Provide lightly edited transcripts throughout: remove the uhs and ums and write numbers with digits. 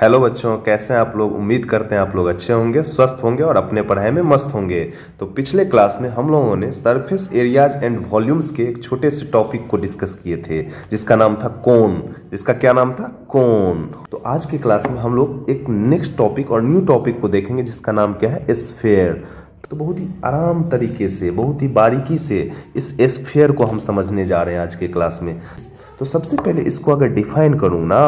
Hello बच्चों, कैसे हैं आप लोग। उम्मीद करते हैं आप लोग अच्छे होंगे, स्वस्थ होंगे और अपने पढ़ाई में मस्त होंगे। तो पिछले क्लास में हम लोगों ने सरफेस एरियाज एंड वॉल्यूम्स के एक छोटे से टॉपिक को डिस्कस किए थे, जिसका नाम था कोन। जिसका क्या नाम था? कोन। तो आज के क्लास में हम लोग एक नेक्स्ट टॉपिक और न्यू टॉपिक को देखेंगे, जिसका नाम क्या है? स्फेयर। तो बहुत ही आराम तरीके से, बहुत ही बारीकी से इस स्फेयर को हम समझने जा रहे हैं आज के क्लास में। तो सबसे पहले इसको अगर डिफाइन करूँ ना,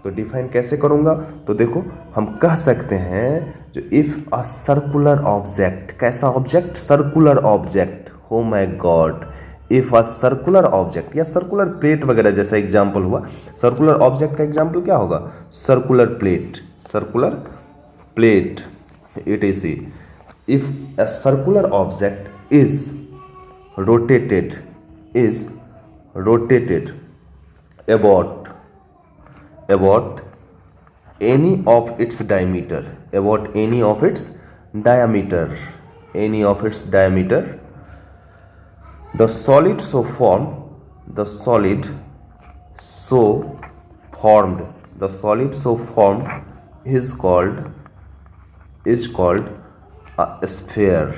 तो डिफाइन कैसे करूँगा? तो देखो, हम कह सकते हैं जो इफ अ सर्कुलर ऑब्जेक्ट, कैसा object? Circular object. Oh my god, if a circular object या सर्कुलर प्लेट वगैरह जैसा एग्जाम्पल हुआ। सर्कुलर ऑब्जेक्ट का एग्जाम्पल क्या होगा? Circular plate. Circular plate, it is if a circular object is rotated about any of its diameter, the solid so formed is called a sphere.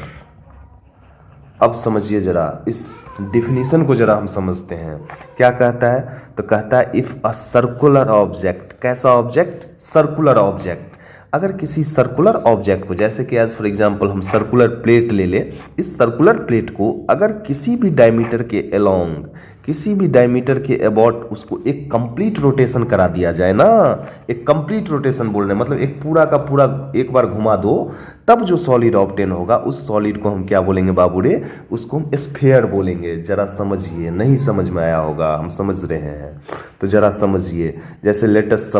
अब समझिए जरा, इस डिफिनीशन को जरा हम समझते हैं। क्या कहता है? तो कहता है इफ अ सर्कुलर ऑब्जेक्ट, कैसा ऑब्जेक्ट? Circular object. अगर किसी सर्कुलर ऑब्जेक्ट को, जैसे कि एज फॉर एग्जांपल हम सर्कुलर प्लेट ले ले, इस सर्कुलर प्लेट को अगर किसी भी डायमीटर के अलोंग, किसी भी डायमीटर के अबाउट उसको एक कंप्लीट रोटेशन करा दिया जाए ना, एक कंप्लीट रोटेशन बोल रहे हैं, मतलब एक पूरा का पूरा एक बार घुमा दो, तब जो सॉलिड ऑब्टेन होगा उस सॉलिड को हम क्या बोलेंगे बाबू रे? उसको हम स्फेयर बोलेंगे। जरा समझिए, नहीं समझ में आया होगा, हम समझ रहे हैं तो जरा समझिए। जैसे लेटस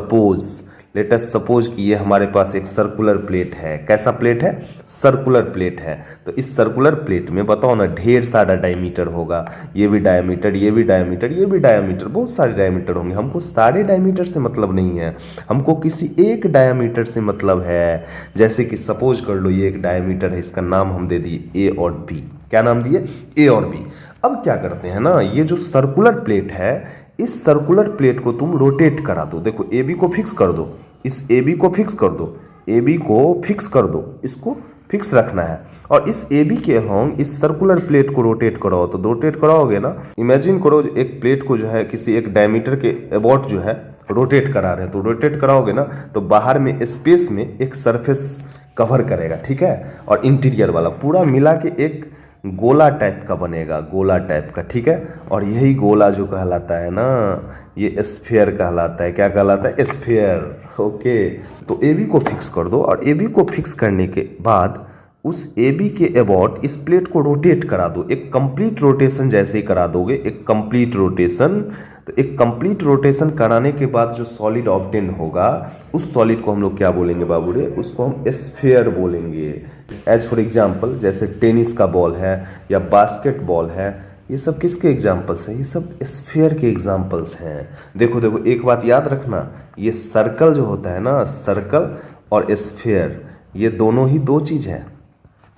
सपोज कि ये हमारे पास एक सर्कुलर प्लेट है। कैसा प्लेट है? सर्कुलर प्लेट है। तो इस सर्कुलर प्लेट में बताओ ना, ढेर सारा डायमीटर होगा। ये भी डायमीटर, ये भी डायमीटर, ये भी डायमीटर, बहुत सारे डायमीटर होंगे। हमको सारे डायमीटर से मतलब नहीं है, हमको किसी एक डायमीटर से मतलब है। जैसे कि सपोज कर लो ये एक डायमीटर है, इसका नाम हम दे दिए ए और बी। क्या नाम दिए? ए और बी। अब क्या करते हैं ना, ये जो सर्कुलर प्लेट है, इस सर्कुलर प्लेट को तुम रोटेट करा दो। देखो, ए बी को फिक्स कर दो, इस ए बी को फिक्स कर दो, ए बी को फिक्स कर दो, इसको फिक्स रखना है। और इस ए बी के अलोंग इस सर्कुलर प्लेट को रोटेट कराओ। तो रोटेट कराओगे ना, इमेजिन करो एक प्लेट को जो है किसी एक डायमीटर के अबाउट जो है रोटेट करा रहे हैं, तो रोटेट कराओगे ना, तो बाहर में स्पेस में एक सरफेस कवर करेगा, ठीक है। और इंटीरियर वाला पूरा मिला के एक गोला टाइप का बनेगा, गोला टाइप का, ठीक है। और यही गोला जो कहलाता है ना, ये स्फीयर कहलाता है। क्या कहलाता है? स्फीयर। ओके, तो ए बी को फिक्स कर दो, और ए बी को फिक्स करने के बाद उस ए बी के अबाउट इस प्लेट को रोटेट करा दो। एक कंप्लीट रोटेशन जैसे ही करा दोगे, एक कंप्लीट रोटेशन, तो एक कंप्लीट रोटेशन कराने के बाद जो सॉलिड ऑब्टेन होगा, उस सॉलिड को हम लोग क्या बोलेंगे बाबू रे? उसको हम स्फीयर बोलेंगे। एज फॉर एग्जाम्पल, जैसे टेनिस का बॉल है या बास्केट बॉल है, ये सब किसके एग्जाम्पल्स हैं? ये सब स्फीयर के एग्जाम्पल्स हैं। देखो देखो, एक बात याद रखना, ये सर्कल जो होता है ना, सर्कल और स्फीयर, ये दोनों ही दो चीज़ है।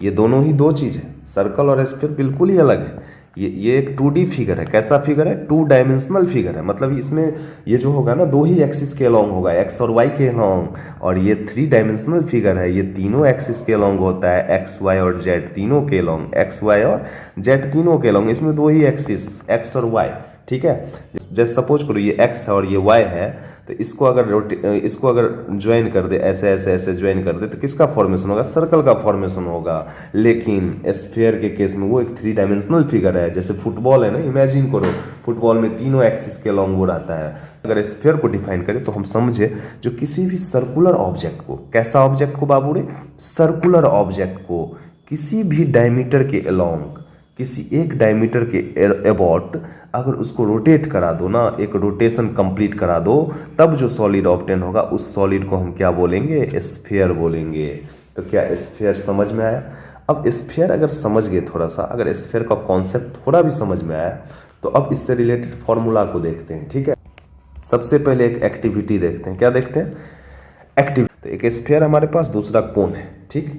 ये दोनों ही दो चीज़ है, सर्कल और स्फीयर बिल्कुल ही अलग है। ये एक 2D फिगर है। कैसा फिगर है? 2 डायमेंशनल फिगर है। मतलब इसमें ये जो होगा ना, दो ही एक्सिस के अलोंग होगा, एक्स और वाई के अलोंग। और ये 3 डायमेंशनल फिगर है, ये तीनों एक्सिस के अलोंग होता है, एक्स वाई और जेड तीनों के अलोंग, एक्स वाई और जेड तीनों के अलोंग। इसमें दो ही एक्सिस, एक्स और वाई, ठीक है। जैसे सपोज करो ये एक्स है और ये वाई है, तो इसको अगर ज्वाइन कर दे, ऐसे ऐसे ऐसे ज्वाइन कर दे, तो किसका फॉर्मेशन होगा? सर्कल का फॉर्मेशन होगा। लेकिन स्फीयर के केस में वो एक 3 डायमेंशनल फिगर है। जैसे फुटबॉल है ना, इमेजिन करो फुटबॉल में तीनों एक्सिस के अलोंग वो रहता है। अगर स्फीयर को डिफाइन करें तो हम समझे जो किसी भी सर्कुलर ऑब्जेक्ट को, कैसा ऑब्जेक्ट को बाबू रे? सर्कुलर ऑब्जेक्ट को किसी भी डायमीटर के अलोंग, किसी एक डायमीटर के अबाउट अगर उसको रोटेट करा दो ना, एक रोटेशन कंप्लीट करा दो, तब जो सॉलिड ऑब्टेन होगा उस सॉलिड को हम क्या बोलेंगे? स्फीयर बोलेंगे। तो क्या स्फीयर समझ में आया? अब स्फीयर अगर समझ गए थोड़ा सा, अगर स्फीयर का कॉन्सेप्ट थोड़ा भी समझ में आया, तो अब इससे रिलेटेड फॉर्मूला को देखते हैं, ठीक है। सबसे पहले एक एक्टिविटी देखते हैं। क्या देखते हैं? एक्टिविटी। तो एक स्फीयर हमारे पास, दूसरा कोन है, ठीक।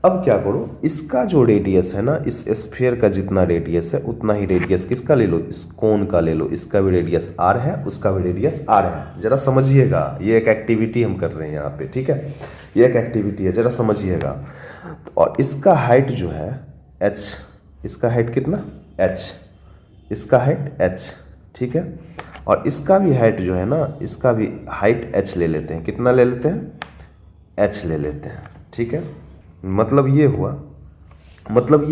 अब क्या करो, इसका जो रेडियस है ना, इस स्फीयर का जितना रेडियस है उतना ही रेडियस किसका ले लो, इस कोन का ले लो। इसका भी रेडियस r है, उसका भी रेडियस r है। जरा समझिएगा, ये एक एक्टिविटी हम कर रहे हैं यहाँ पे, ठीक है, ये एक एक्टिविटी है, जरा समझिएगा। और इसका हाइट जो है h, इसका हाइट कितना h, इसका हाइट h, ठीक है। और इसका भी हाइट जो है ना, इसका भी हाइट h ले लेते हैं। कितना ले लेते हैं, h ले लेते हैं, ठीक है। मतलब ये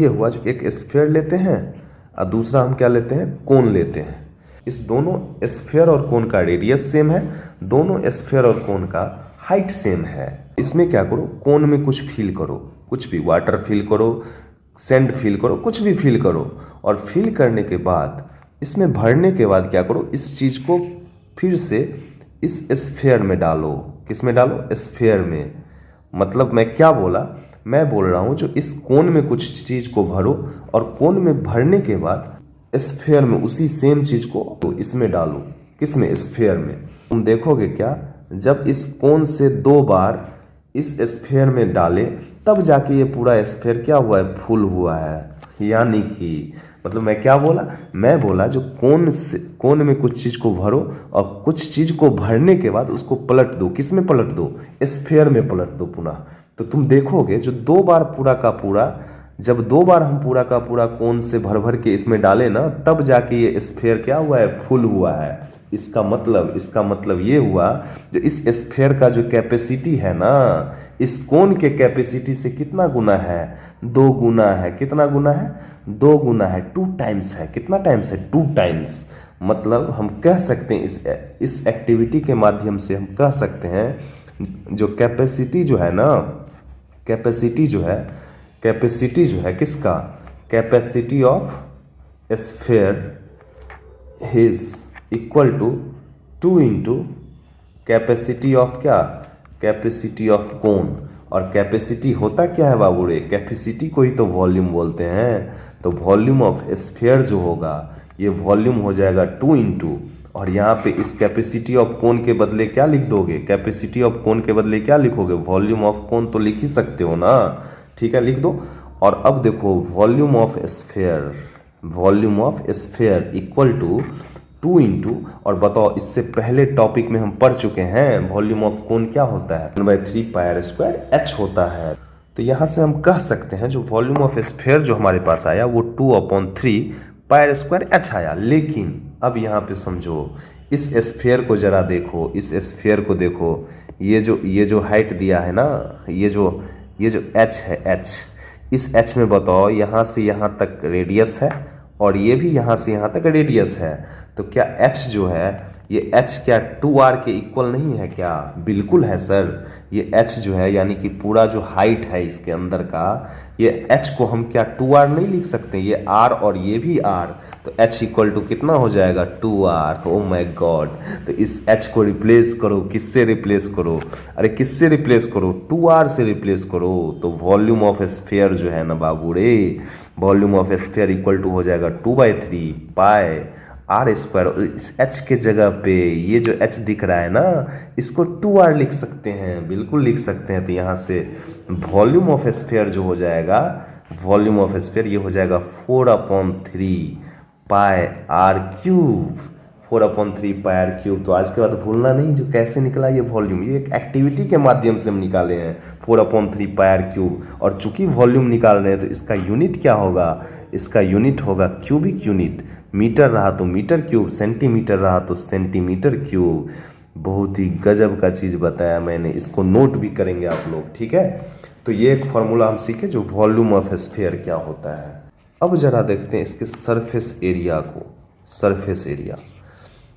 हुआ जो एक स्फीयर लेते हैं और दूसरा हम क्या लेते हैं, कोन लेते हैं। इस दोनों स्फीयर और कोन का रेडियस सेम है, दोनों स्फीयर और कोन का हाइट सेम है। इसमें क्या करो, कोन में कुछ फील करो, कुछ भी, वाटर फील करो, सैंड फील करो, कुछ भी फील करो। और फील करने के बाद इसमें भरने के बाद क्या करो, इस चीज़ को फिर से इस स्फीयर में डालो। किस में डालो, स्फीयर में। मतलब मैं क्या बोला, मैं बोल रहा हूँ जो इस कोन में कुछ चीज़ को भरो और कोन में भरने के बाद स्फीयर में उसी सेम चीज़ को तो इसमें डालो। किस में, स्फीयर में। तुम देखोगे क्या, जब इस कोन से 2 बार इस स्फीयर में डाले तब जाके ये पूरा स्फीयर क्या हुआ है, फुल हुआ है। यानी कि मतलब मैं क्या बोला, मैं बोला जो कोन में कुछ चीज़ को भरो और कुछ चीज़ को भरने के बाद उसको पलट दो। किस में पलट दो, स्फीयर में पलट दो पुनः। तो तुम देखोगे जो 2 बार पूरा का पूरा, जब 2 बार हम पूरा का पूरा कोन से भर भर के इसमें डाले ना, तब जाके ये स्फीयर क्या हुआ है, फुल हुआ है। इसका मतलब ये हुआ जो इस स्फीयर का जो कैपेसिटी है ना, इस कोन के कैपेसिटी से कितना गुना है, 2 गुना है। कितना गुना है, 2 गुना है, 2 टाइम्स है। कितना टाइम्स है, 2 टाइम्स। मतलब हम कह सकते हैं इस एक्टिविटी के माध्यम से हम कह सकते हैं जो कैपेसिटी जो है ना, कैपेसिटी जो है किसका, capacity of sphere is equal to 2 into capacity of क्या, कैपेसिटी ऑफ कोन। और कैपेसिटी होता क्या है बाबू रे, कैपेसिटी को ही तो वॉल्यूम बोलते हैं। तो वॉल्यूम ऑफ स्फीयर जो होगा, ये वॉल्यूम हो जाएगा 2 इंटू, और यहाँ पे इस कैपेसिटी ऑफ कोन के बदले क्या लिख दोगे, कैपेसिटी ऑफ कोन के बदले क्या लिखोगे, वॉल्यूम ऑफ कोन तो लिख ही सकते हो ना, ठीक है, लिख दो। और अब देखो volume of sphere equal to 2 into, और बताओ इससे पहले टॉपिक में हम पढ़ चुके हैं वॉल्यूम ऑफ कोन क्या होता है, 1/3 पाई स्क्वायर h होता है। तो यहाँ से हम कह सकते हैं जो वॉल्यूम ऑफ स्फीयर जो हमारे पास आया वो 2/3 पाई स्क्वायर h आया। लेकिन अब यहाँ पे समझो, इस स्फीयर को जरा देखो, इस स्फीयर को देखो, ये जो हाइट दिया है ना, ये जो h है, h, इस h में बताओ यहाँ से यहाँ तक रेडियस है और ये भी यहाँ से यहाँ तक रेडियस है। तो क्या h जो है, ये h क्या 2r के इक्वल नहीं है क्या, बिल्कुल है सर। ये h जो है यानी कि पूरा जो हाइट है इसके अंदर का, ये h को हम क्या 2r नहीं लिख सकते, ये r और ये भी r। तो h इक्वल टू कितना हो जाएगा, 2r। O my God. तो इस h को रिप्लेस करो, किससे रिप्लेस करो, अरे किससे रिप्लेस करो, 2r से रिप्लेस करो। तो वॉल्यूम ऑफ स्फीयर जो है ना बाबू रे, volume of sphere equal to हो जाएगा 2/3 पाई r स्क्वायर। इस h के जगह पे ये जो h दिख रहा है ना, इसको 2r लिख सकते हैं, बिल्कुल लिख सकते हैं। तो यहाँ से वॉल्यूम ऑफ स्फीयर जो हो जाएगा, वॉल्यूम ऑफ स्फीयर ये हो जाएगा 4/3 पाई r क्यूब, 4/3 पाई r क्यूब। तो आज के बाद भूलना नहीं जो कैसे निकला ये वॉल्यूम, ये एक एक्टिविटी के माध्यम से हम निकाले हैं 4/3 पाई r क्यूब। और चूंकि वॉल्यूम निकाल रहे हैं तो इसका यूनिट क्या होगा, इसका यूनिट होगा क्यूबिक यूनिट। मीटर रहा तो मीटर क्यूब, सेंटीमीटर रहा तो सेंटीमीटर क्यूब। बहुत ही गजब का चीज़ बताया मैंने, इसको नोट भी करेंगे आप लोग, ठीक है। तो ये एक फॉर्मूला हम सीखे जो वॉल्यूम ऑफ स्फीयर क्या होता है। अब जरा देखते हैं इसके सरफेस एरिया को, सरफेस एरिया।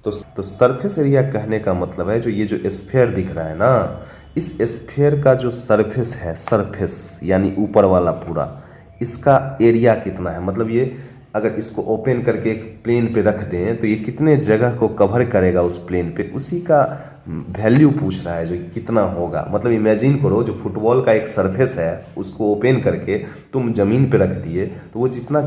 तो सरफेस एरिया कहने का मतलब है जो ये जो स्फीयर दिख रहा है ना, इस स्फीयर का जो सरफेस है, सरफेस यानी ऊपर वाला पूरा, इसका एरिया कितना है। मतलब ये अगर इसको ओपन करके एक प्लेन पे रख दें तो ये कितने जगह को कवर करेगा उस प्लेन पे, उसी का वैल्यू पूछ रहा है जो कितना होगा। मतलब इमेजिन करो जो फुटबॉल का एक सरफेस है उसको ओपन करके तुम ज़मीन पे रख दिए तो वो जितना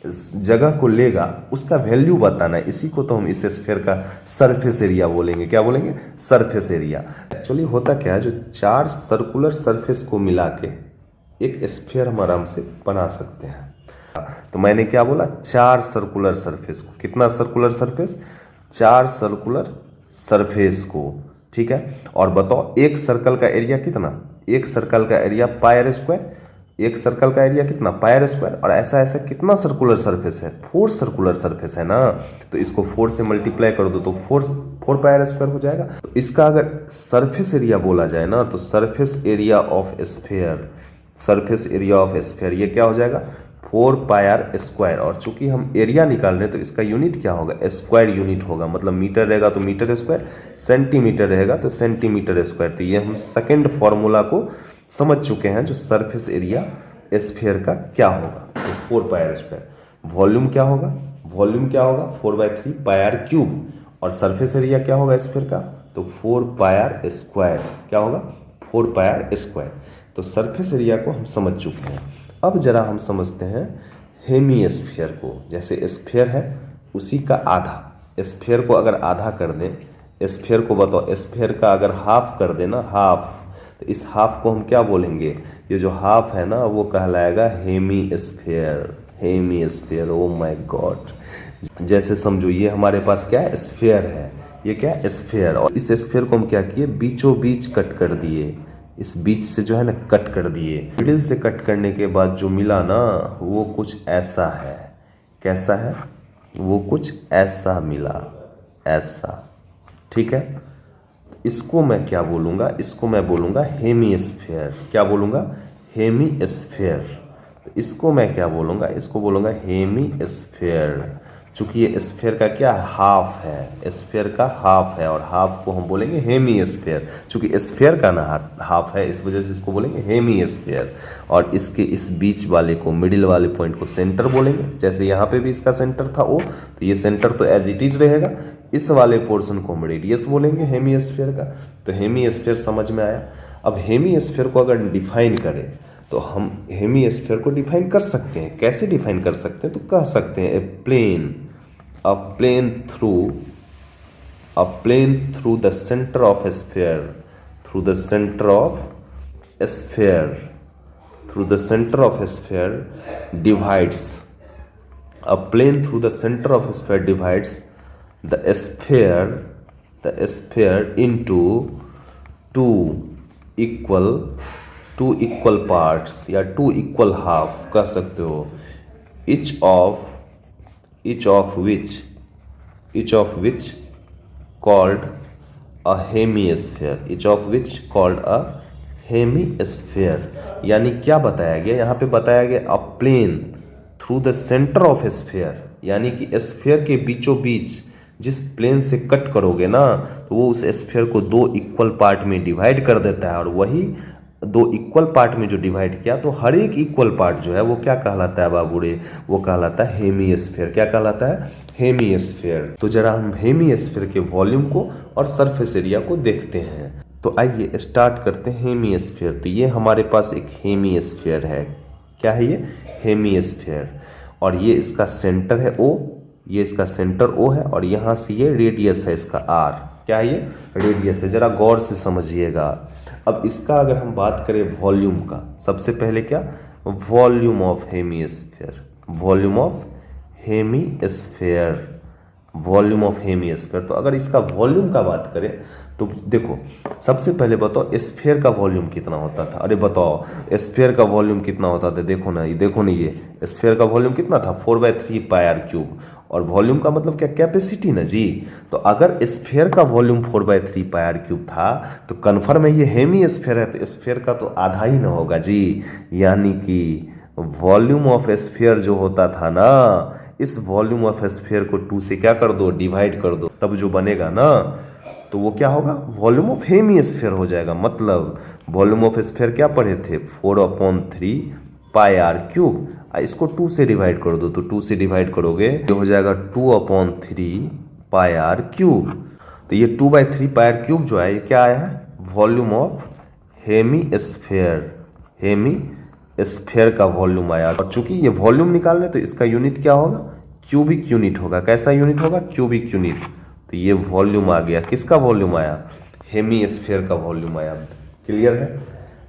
जगह को लेगा उसका वैल्यू बताना है। इसी को तो हम इस स्फीयर का सरफेस एरिया बोलेंगे। क्या बोलेंगे, सरफेस एरिया। एक्चुअली होता क्या है, जो 4 सर्कुलर सरफेस को मिला के एक स्फीयर हम आराम से बना सकते हैं। तो मैंने क्या बोला, 4 सर्कुलर सरफेस को, कितना सर्कुलर सरफेस, 4 सर्कुलर सरफेस को, ठीक है। और बताओ एक सर्कल का एरिया कितना, एक सर्कल का एरिया पाई आर स्क्वायर, एक सर्कल का एरिया कितना पाई आर स्क्वायर, और ऐसा ऐसा कितना सर्कुलर सरफेस है, 4 सर्कुलर सरफेस है ना, तो इसको 4 से मल्टीप्लाई कर दो तो 4 पाई आर स्क्वायर हो जाएगा। तो इसका अगर सरफेस एरिया बोला जाए ना, तो surface area of sphere, surface area of sphere ये क्या हो जाएगा, 4 पाई आर स्क्वायर। और चूंकि हम एरिया निकाल रहे हैं तो इसका यूनिट क्या होगा, स्क्वायर यूनिट होगा, मतलब मीटर रहेगा तो मीटर स्क्वायर, सेंटीमीटर रहेगा तो सेंटीमीटर स्क्वायर। तो ये हम सेकेंड फॉर्मूला को समझ चुके हैं जो सरफेस एरिया स्फीयर का क्या होगा। तो 4 पाई आर स्क्वायर, वॉल्यूम क्या होगा, वॉल्यूम क्या होगा 4/3 पाई आर क्यूब, और सरफेस एरिया क्या होगा स्फीयर का, तो 4 पाई आर स्क्वायर, क्या होगा 4 पाई आर स्क्वायर। तो सरफेस एरिया को हम समझ चुके हैं। अब जरा हम समझते हैं हेमी स्फीयर को। जैसे स्फीयर है उसी का आधा, स्फीयर को अगर आधा कर दें, स्फीयर को बताओ, स्फीयर का अगर हाफ कर देना, हाफ, तो इस हाफ को हम क्या बोलेंगे, ये जो हाफ है ना वो कहलाएगा hemisphere, hemisphere. Oh my god, जैसे समझो ये हमारे पास क्या है, स्फीयर है, ये क्या है स्फीयर, और इस स्फीयर को हम क्या किए, बीचों बीच कट कर दिए, इस बीच से जो है ना कट कर दिए। मिडिल से कट करने के बाद जो मिला ना वो कुछ ऐसा है, कैसा है, वो कुछ ऐसा मिला, ऐसा, ठीक है। इसको मैं क्या बोलूँगा, इसको मैं बोलूँगा हेमी स्फीयर, क्या बोलूँगा, हेमी स्फीयर। तो इसको मैं क्या बोलूँगा, इसको बोलूँगा हेमी स्फीयर। चूंकि ये स्फीयर का क्या हाफ है, स्फीयर का हाफ है, और हाफ को हम बोलेंगे हेमी स्फीयर। चूंकि स्फीयर का ना हाफ है इस वजह से इसको बोलेंगे हेमी स्फीयर। और इसके इस बीच वाले को, मिडिल वाले पॉइंट को सेंटर बोलेंगे। जैसे यहाँ पे भी इसका सेंटर था ओ, तो ये सेंटर तो एज इट इज रहेगा। इस वाले पोर्शन को हम रेडियस बोलेंगे हेमी स्फीयर का। तो हेमी स्फीयर समझ में आया। अब हेमी स्फीयर को अगर डिफाइन करें तो हम हेमी स्फीयर को डिफाइन कर सकते हैं। कैसे डिफाइन कर सकते हैं, तो कह सकते हैं a plane through the center of a sphere, through the center of a sphere, through the center of a sphere divides, a plane through the center of a sphere divides the sphere into equal two equal parts या two equal half कह सकते हो, each of which called a hemisphere, each of which called a hemisphere। यानी क्या बताया गया यहाँ पे, बताया गया a plane through the center of a sphere, यानी कि स्फीयर के बीचों बीच जिस प्लेन से कट करोगे ना तो वो उस स्फीयर को 2 इक्वल पार्ट में डिवाइड कर देता है। और वही 2 इक्वल पार्ट में जो डिवाइड किया तो हर एक इक्वल पार्ट जो है वो क्या कहलाता है बाबूरे, वो कहलाता है हेमीस्फीयर। क्या कहलाता है, हेमीस्फीयर। तो जरा हम हेमीस्फीयर के वॉल्यूम को और सरफेस एरिया को देखते हैं। तो आइए स्टार्ट करते हैं हेमीस्फीयर। तो ये हमारे पास एक हेमीस्फीयर है, क्या है ये, हेमीस्फीयर। और ये इसका सेंटर है ओ, ये इसका सेंटर ओ है, और यहाँ से ये रेडियस है इसका आर। क्या है ये, रेडियस है। जरा गौर से समझिएगा। अब इसका अगर हम बात करें वॉल्यूम का, सबसे पहले क्या, volume of hemisphere, volume of hemisphere, volume of hemisphere. तो अगर इसका वॉल्यूम का बात करें तो देखो, सबसे पहले बताओ स्फीयर का वॉल्यूम कितना होता था। अरे बताओ स्फीयर का वॉल्यूम कितना होता था, देखो ना, ये देखो ना, ये स्फीयर का वॉल्यूम कितना था, 4/3 पाई आर क्यूब। और वॉल्यूम का मतलब क्या, कैपेसिटी ना जी। तो अगर स्फीयर का वॉल्यूम 4/3 पाई आर क्यूब था तो कन्फर्म है ये हेमी स्फीयर है, तो स्फीयर का तो आधा ही ना होगा जी। यानी कि वॉल्यूम ऑफ स्फीयर जो होता था ना, इस वॉल्यूम ऑफ स्फीयर को 2 से क्या कर दो, डिवाइड कर दो, तब जो बनेगा ना तो वो क्या होगा, वॉल्यूम ऑफ हेमीस्फीयर हो जाएगा। मतलब वॉल्यूम ऑफ स्फीयर क्या पढ़े थे, 4/3 पाई आर क्यूब। इसको 2 से डिवाइड कर दो, तो 2 से डिवाइड करोगे ये हो जाएगा 2/3 पाई आर क्यूब। तो ये 2/3 पाई आर क्यूब जो है ये क्या आया है, वॉल्यूम ऑफ हेमीस्फीयर, हेमीस्फीयर का वॉल्यूम आया। और चूंकि ये वॉल्यूम निकाल रहे तो इसका यूनिट क्या होगा, क्यूबिक यूनिट होगा। कैसा यूनिट होगा, क्यूबिक यूनिट। तो ये वॉल्यूम आ गया, किसका वॉल्यूम आया, हेमीस्फीयर का वॉल्यूम आया। क्लियर है।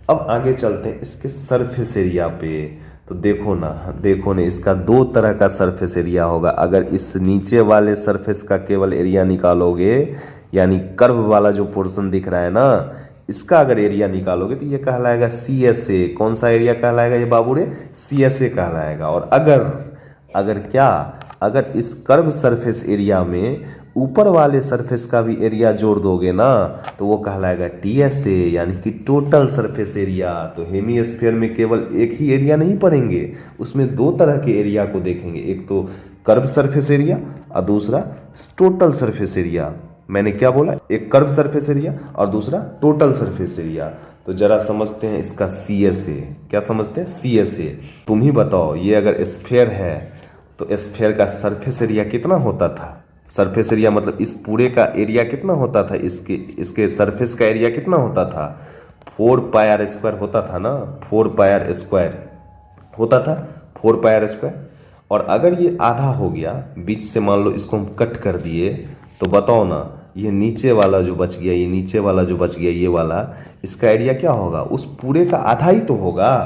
अब आगे चलते हैं इसके सरफेस एरिया पे। तो देखो ना इसका दो तरह का सरफेस एरिया होगा। अगर इस नीचे वाले सरफेस का केवल एरिया निकालोगे, यानी कर्व वाला जो पोर्शन दिख रहा है ना, इसका अगर एरिया निकालोगे तो ये कहलाएगा CSA। कौन सा एरिया कहलाएगा ये बाबू रे? CSA कहलाएगा। और अगर इस कर्व सरफेस एरिया में ऊपर वाले सरफेस का भी एरिया जोड़ दोगे ना, तो वो कहलाएगा TSA, यानी कि टोटल सरफेस एरिया। तो हेमीस्फीयर में केवल एक ही एरिया नहीं पढ़ेंगे, उसमें दो तरह के एरिया को देखेंगे, एक तो कर्व सरफेस एरिया और दूसरा टोटल सरफेस एरिया। मैंने क्या बोला? एक कर्व सरफेस एरिया और दूसरा टोटल सरफेस एरिया। तो जरा समझते हैं इसका CSA। क्या समझते हैं? CSA। तुम ही बताओ, ये अगर स्फीयर है तो स्फीयर का सरफेस एरिया कितना होता था? सरफेस एरिया मतलब इस पूरे का एरिया कितना होता था? इसके सरफेस का एरिया कितना होता था? 4πr² होता था ना, 4πr² होता था, 4πr²। और अगर ये आधा हो गया, बीच से मान लो इसको हम कट कर दिए, तो बताओ ना, ये नीचे वाला जो बच गया, ये नीचे वाला जो बच गया, ये वाला, इसका एरिया क्या होगा? उस पूरे का आधा ही तो होगा।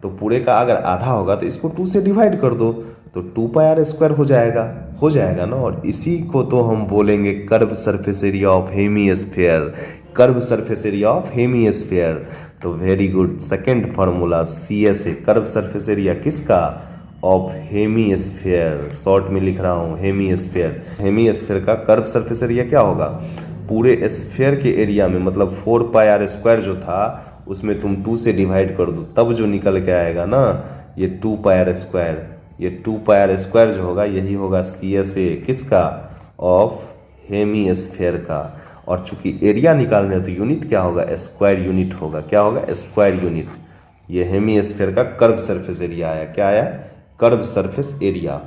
तो पूरे का अगर आधा होगा तो इसको 2 से डिवाइड कर दो, तो 2πr² हो जाएगा ना। और इसी को तो हम बोलेंगे curve surface area of hemisphere. Curve surface area of hemisphere. तो very good, second formula CSA, curve surface area किसका? Of hemisphere. शॉर्ट में लिख रहा हूँ, हेमीस्फीयर। हेमीस्फीयर का कर्व सरफेस एरिया क्या होगा? पूरे स्फीयर के एरिया में, मतलब 4πr² जो था उसमें तुम 2 से डिवाइड कर दो, तब जो निकल के आएगा ना, ये 2πr²। ये 2πr² जो होगा यही होगा CSA किसका? ऑफ हेमीस्फीयर का। और चूंकि एरिया निकालने तो यूनिट क्या होगा? स्क्वायर यूनिट होगा। क्या होगा? Square unit. ये हेमीस्फीयर का कर्व सरफेस एरिया आया। क्या आया? Curve surface area.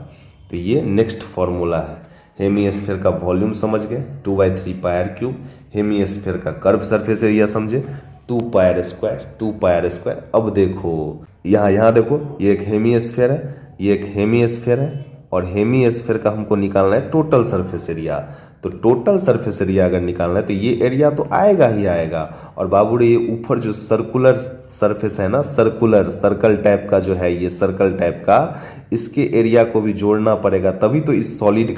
तो ये नेक्स्ट फॉर्मूला है। हेमीस्फीयर का वॉल्यूम समझ गए, 2/3πr³। हेमीस्फीयर का कर्व सरफेस एरिया समझे, 2πr²। अब देखो यहाँ देखो, ये एक हेमीस्फीयर है, ये एक हेमीस्फीयर है, और हेमीस्फीयर का हमको निकालना है टोटल सरफेस एरिया। तो टोटल सरफेस एरिया अगर निकालना है तो ये एरिया तो आएगा ही आएगा। और बाबू रे, ये ऊपर जो सर्कुलर सरफेस है ना, सर्कल टाइप का जो है, ये सर्कल टाइप का, इसके एरिया को भी जोड़ना पड़ेगा, तभी तो इस सॉलिड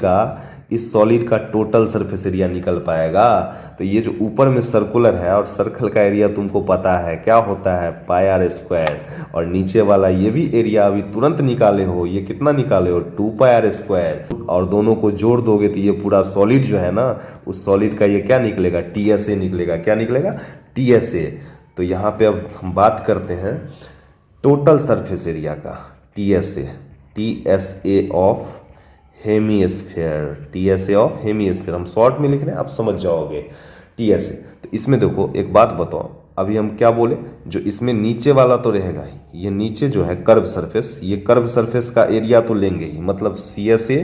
का टोटल सरफेस एरिया निकल पाएगा। तो ये जो ऊपर में सर्कुलर है और सर्कल का एरिया तुमको पता है क्या होता है? πr²। और नीचे वाला ये भी एरिया अभी तुरंत निकाले हो, ये कितना निकाले हो? 2πr²। और दोनों को जोड़ दोगे तो ये पूरा सॉलिड जो है ना, उस सॉलिड का ये क्या निकलेगा? TSA निकलेगा। क्या निकलेगा? TSA। तो यहाँ पे अब हम बात करते हैं टोटल सरफेस एरिया का, TSA of hemisphere. TSA of hemisphere हम शॉर्ट में लिख रहे हैं, आप समझ जाओगे। TSA। तो इसमें देखो एक बात बताओ, अभी हम क्या बोले, जो इसमें नीचे वाला तो रहेगा ही, ये नीचे जो है कर्व सरफेस, ये कर्व सरफेस का एरिया तो लेंगे ही, मतलब CSA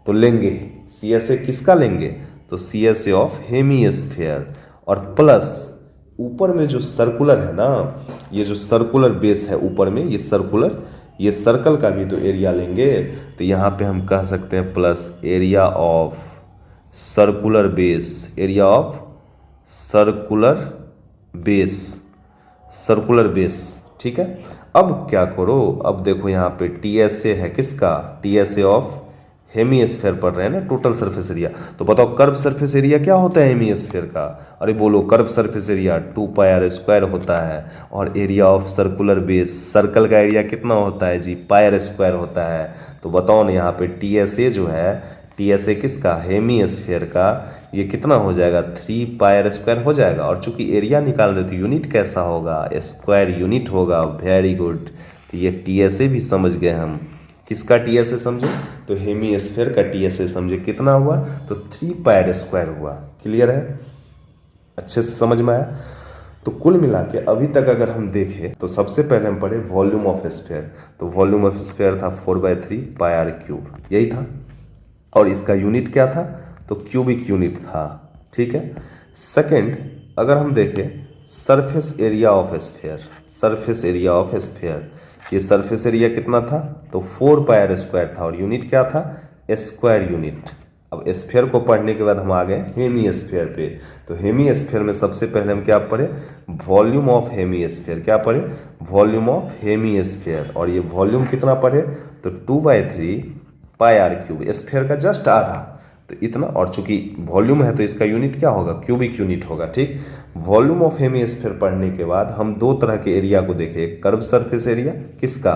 तो लेंगे ही। CSA किसका लेंगे? तो CSA ऑफ हेमीस्फीयर। और प्लस ऊपर में जो सर्कुलर है ना, ये जो सर्कुलर बेस है ऊपर में, ये सर्कल का भी तो एरिया लेंगे। तो यहाँ पे हम कह सकते हैं plus area of circular base, area of circular base. ठीक है। अब क्या करो, अब देखो यहाँ पे TSA है किसका? TSA ऑफ हेमीस्फीयर पढ़ रहे हैं ना, टोटल सरफेस एरिया। तो बताओ कर्व सरफेस एरिया क्या होता है हेमीस्फीयर का? अरे बोलो, कर्व सरफेस एरिया 2πr² होता है। और area of circular base, circle का एरिया कितना होता है जी? πr² होता है। तो बताओ ना यहाँ पे TSA जो है, TSA किसका? हेमीस्फीयर का, ये कितना हो जाएगा? 3πr² हो जाएगा। और चूंकि एरिया निकाल रहे तो यूनिट कैसा होगा? स्क्वायर यूनिट होगा। Very good. तो ये TSA भी समझ गए हम। किसका TSA समझे? तो हेमीस्फीयर का TSA समझे। कितना हुआ? तो 3πr² हुआ। क्लियर है? अच्छे से समझ में आया? तो कुल मिला के अभी तक अगर हम देखें तो सबसे पहले हम पढ़े वॉल्यूम ऑफ स्फीयर। तो वॉल्यूम ऑफ स्फीयर था 4/3πr³, यही था। और इसका यूनिट क्या था? तो क्यूबिक यूनिट था। ठीक है। सेकंड, अगर हम देखें सरफेस एरिया ऑफ स्फीयर, ये सरफेस एरिया कितना था? तो 4πr² था। और यूनिट क्या था? Square unit. अब स्फीयर को पढ़ने के बाद हम आ गए हेमी स्फीयर पे। तो हेमी स्फीयर में सबसे पहले हम क्या पढ़े, वॉल्यूम ऑफ हेमी स्फीयर। क्या पढ़े, वॉल्यूम ऑफ हेमी स्फीयर। और ये वॉल्यूम कितना पढ़े, तो 2/3 पाई आर क्यूब, स्फीयर का जस्ट आधा, तो इतना। और चूंकि वॉल्यूम है तो इसका यूनिट क्या होगा, क्यूबिक यूनिट होगा। ठीक, वॉल्यूम ऑफ हेमी स्फीयर पढ़ने के बाद हम दो तरह के एरिया को देखे, एक कर्व सरफेस एरिया, किसका,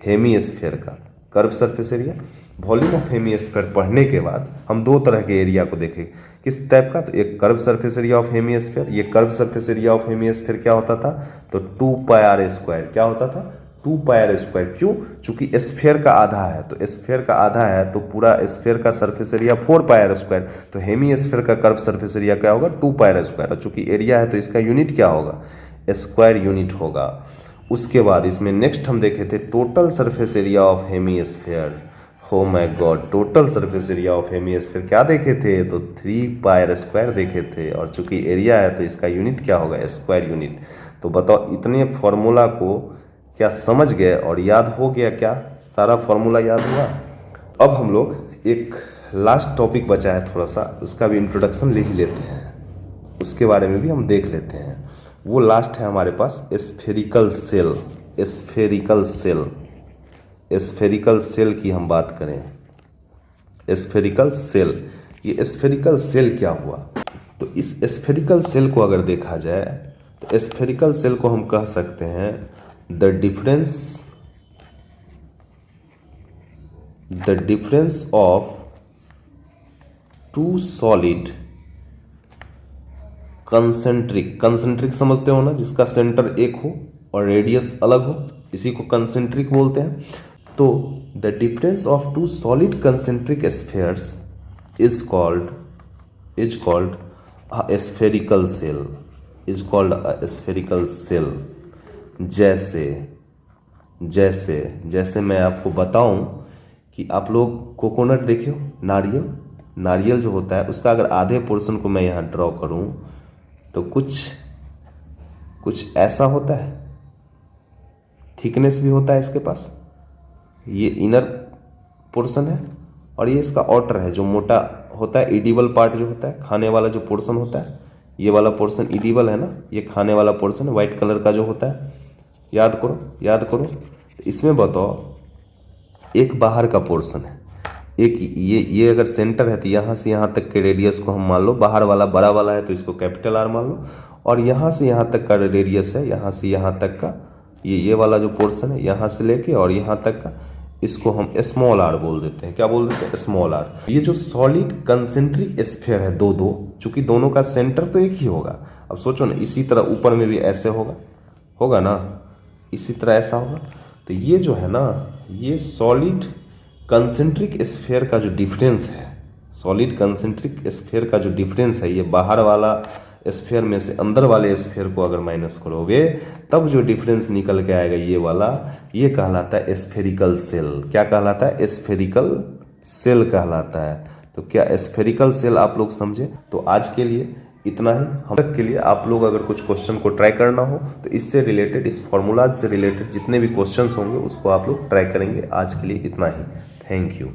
हेमी स्फीयर का, curve surface area. Volume of hemisphere पढ़ने के बाद हम दो तरह के एरिया को देखे, किस टाइप का, तो एक curve surface area of hemisphere. ये curve surface area of hemisphere क्या होता था, तो 2πr²। क्या होता था, 2πr²। क्यों, चूंकि स्फीयर का आधा है, तो स्फीयर का आधा है तो पूरा स्फीयर का सरफेस एरिया 4πr², तो हेमी स्फीयर का कर्व सरफेस एरिया क्या होगा, 2πr²। और चूंकि एरिया है तो इसका यूनिट क्या होगा, स्क्वायर यूनिट होगा। उसके बाद इसमें नेक्स्ट हम देखे थे total surface area of hemisphere. Oh my god, total surface area of hemisphere क्या देखे थे, तो 3πr² देखे थे। और चूंकि एरिया है तो इसका यूनिट क्या होगा, स्क्वायर यूनिट। तो बताओ, इतने फॉर्मूला को क्या समझ गए और याद हो गया, क्या सारा फॉर्मूला याद हुआ। अब हम लोग एक लास्ट टॉपिक बचा है थोड़ा सा, उसका भी इंट्रोडक्शन लिख लेते हैं, उसके बारे में भी हम देख लेते हैं। वो लास्ट है हमारे पास spherical shell. Spherical shell, spherical shell की हम बात करें, स्फेरिकल सेल। ये स्फेरिकल सेल क्या हुआ, तो इस स्फेरिकल सेल को अगर देखा जाए तो स्फेरिकल सेल को हम कह सकते हैं the difference of two solid concentric समझते हो ना, जिसका सेंटर एक हो और रेडियस अलग हो, इसी को कंसेंट्रिक बोलते हैं। तो the difference of two solid concentric spheres is called a spherical shell, is called a spherical shell. जैसे मैं आपको बताऊं कि आप लोग कोकोनट देखे हो, नारियल जो होता है उसका अगर आधे पोर्शन को मैं यहाँ ड्रॉ करूं तो कुछ ऐसा होता है, थिकनेस भी होता है इसके पास। ये इनर पोर्शन है और ये इसका आउटर है जो मोटा होता है, एडिबल पार्ट जो होता है, खाने वाला जो पोर्शन होता है। ये वाला पोर्शन एडिबल है ना, ये खाने वाला पोर्शन व्हाइट कलर का जो होता है। याद करो। इसमें बताओ, एक बाहर का पोर्शन है, एक ये अगर सेंटर है तो यहाँ से यहाँ तक के रेडियस को हम मान लो, बाहर वाला बड़ा वाला है तो इसको कैपिटल आर मान लो, और यहाँ से यहाँ तक का रेडियस है, यहाँ से यहाँ तक का ये वाला जो पोर्शन है, यहाँ से लेके और यहाँ तक का, इसको हम स्मॉल आर बोल देते हैं। क्या बोल देते हैं, स्मॉल आर। ये जो सॉलिड कंसेंट्रिक स्फीयर है, दो चूंकि दोनों का सेंटर तो एक ही होगा। अब सोचो ना, इसी तरह ऊपर में भी ऐसे होगा ना, इसी तरह ऐसा होगा। तो ये जो है ना, ये सॉलिड कंसेंट्रिक स्फीयर का जो डिफरेंस है, सॉलिड कंसेंट्रिक स्फीयर का जो डिफरेंस है, ये बाहर वाला स्फीयर में से अंदर वाले स्फीयर को अगर माइनस करोगे तब जो डिफरेंस निकल के आएगा ये वाला, ये कहलाता है स्फेरिकल सेल। क्या कहलाता है, स्फेरिकल सेल कहलाता है। तो क्या स्फेरिकल सेल आप लोग समझे। तो आज के लिए इतना ही। हम तक के लिए आप लोग अगर कुछ क्वेश्चन को ट्राई करना हो तो इससे रिलेटेड, इस फॉर्मूलाज से रिलेटेड जितने भी क्वेश्चंस होंगे उसको आप लोग ट्राई करेंगे। आज के लिए इतना ही। Thank you.